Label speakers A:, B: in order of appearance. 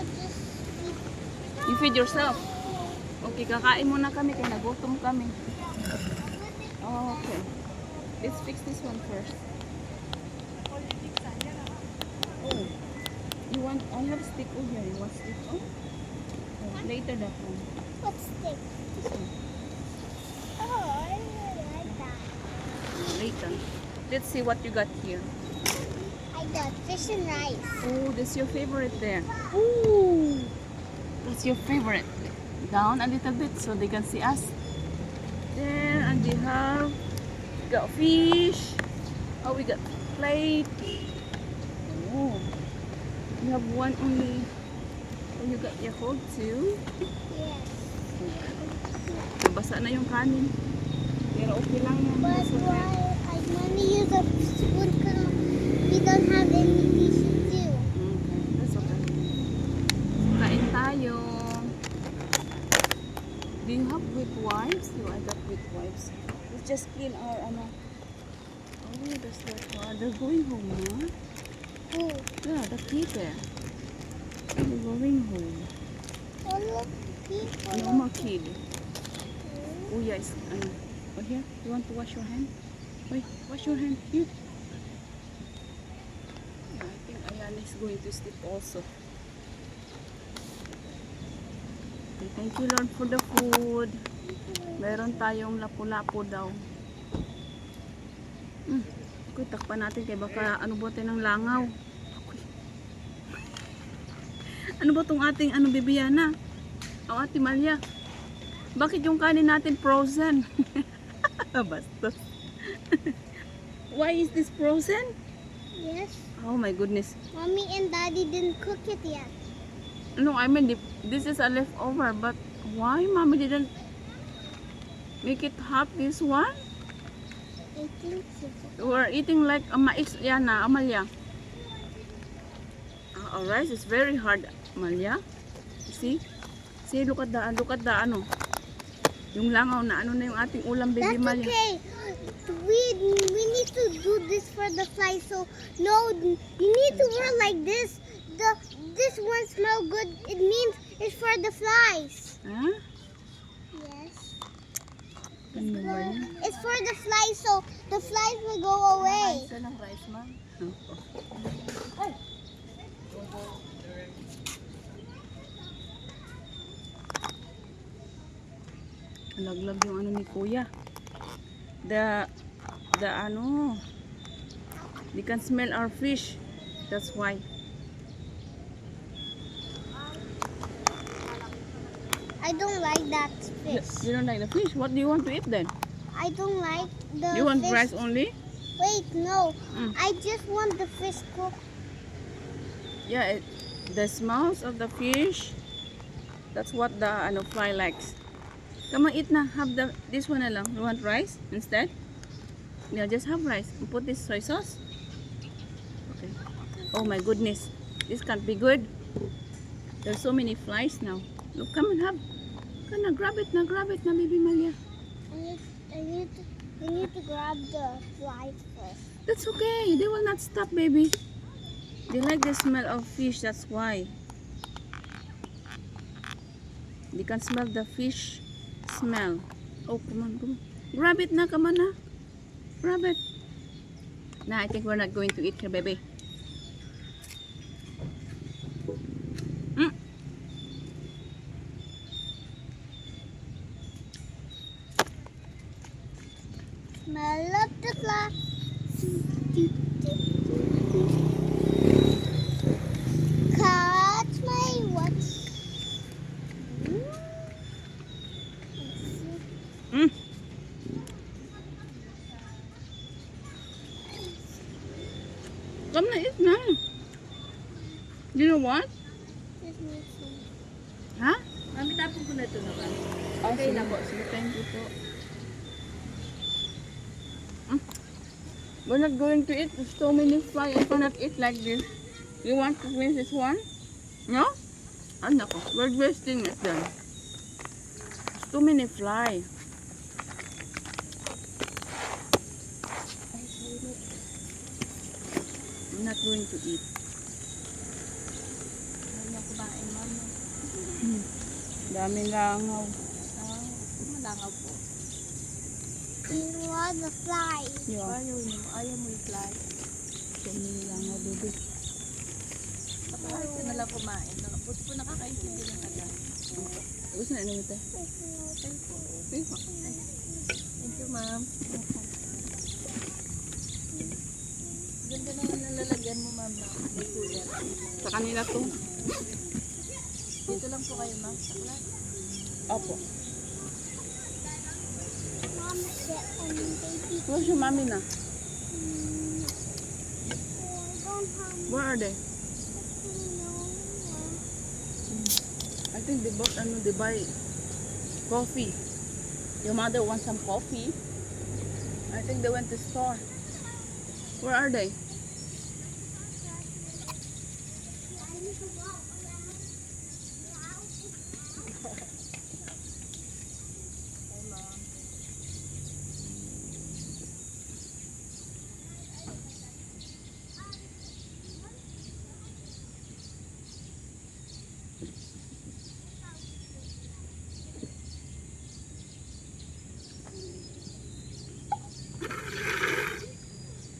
A: just
B: You feed yourself. Okay, kakain muna kami kaya nagutom kami. Oh, okay. Let's fix this one first. Oh, you want? I have stick over here. You want stick? Oh, later that one.
A: what stick?
B: This one.
A: Oh, I really like that.
B: Later. Let's see what you got here.
A: I got fish and rice.
B: Oh, this is your favorite there. Ooh, that's your favorite. Down a little bit so they can see us. There, and we have got fish. Oh, we got plate. Oh, you have one only. Oh, you got your whole two.
A: Yes.
B: Nabasa na yung kanin. Pero okay lang yan.
A: But
B: It's okay.
A: why I want to use a spoon because we don't have any dishes too.
B: Okay, that's okay. Kain tayo. Do you have wet wipes? No, I got wet wipes. Let's just clean our ano. Oh, that's their car. They're going home, huh?
A: Who?
B: Yeah, the kid there. They're going home.
A: Oh, look. People.
B: No more kid. Oh, yeah, it's ano. Oh, here. You want to wash your hand? Wait, wash your hand. Here. Yeah, I think Ayana is going to sleep also. Okay, thank you Lord for the food. Meron tayong lapu-lapu daw. Okay, takpan natin kaya baka ano ba tayo ng langaw. Okay. Ano ba tong ating ano Bibiana? O Ate Malia. Bakit yung kanin natin frozen? Bastos. Why is this frozen?
A: Yes.
B: Oh my goodness.
A: Mommy and Daddy didn't cook it yet.
B: No, I mean this is a leftover, but why Mommy didn't make it hot this one?
A: I think so.
B: We're eating like a mais, Yana, Amalia. Our rice is very hard, Amalia. See? See, look at the ano. Yung langaw na ano na yung ating ulam, baby
A: That's
B: Malia.
A: okay. We need to do this for the flies. So no, you need to wear like this. This one smell good. It means it's for the flies.
B: Huh?
A: Yes.
B: Ano ba yan?
A: It's for the flies, so the flies will go away.
B: Isa ng rice, ma'am. Laglag yung ano ni Kuya. The ano. They can smell our fish. That's why.
A: I don't like that fish.
B: You don't like the fish? What do you want to eat then?
A: I don't like the
B: You want
A: fish.
B: rice only?
A: Wait, no.
B: Mm.
A: I just want the fish cooked.
B: Yeah, the smells of the fish. That's what the ano fly likes. Come on, eat na. Have this one na lang. You want rice instead? Yeah, just have rice. And put this soy sauce. Okay. Oh my goodness. This can't be good. There's so many flies now. Look, come and have. Come na, grab it na, baby Malia.
A: I need to grab the flies first.
B: That's okay. They will not stop, baby. They like the smell of fish. That's why. They can smell the fish smell. Oh, come on, come on. Grab it na, come on na. Grab it. Nah, I think we're not going to eat here, baby. Mm.
A: Smell of the flies. Catch my watch.
B: Mm. Come na, eat na. You know what?
A: Just need some.
B: Ha?
C: Mami, tapon ko na ito naman.
B: Okay na po. Sige, thank you po. We're not going to eat. There's so many fly. I cannot eat like this. You want to finish this one? No? Ah, nako. We're wasting it then. There's too many fly. I'm not going to eat.
C: Ano kumain
B: Daming langaw.
C: Ah, malangaw po.
A: And all the flies.
B: Yeah.
C: Ayaw mo i-fly.
B: Daming langaw, baby.
C: Kapag ka nalang kumain. Buti po nakakaintindi ng taga.
B: Gusto na inom ito? Okay.
C: Thank you, ma'am. Ganda naman ang lalagyan mo, ma'am, na may cooler.
B: Sa kanila to.
C: Dito lang po kayo, ma'am. Sa class.
B: Opo.
A: Mama said, baby.
B: Where's your mommy na?
A: Oh, I don't have
B: Where are they?
A: no.
B: I think they bought, they buy coffee. Your mother wants some coffee. I think they went to store. Where are they?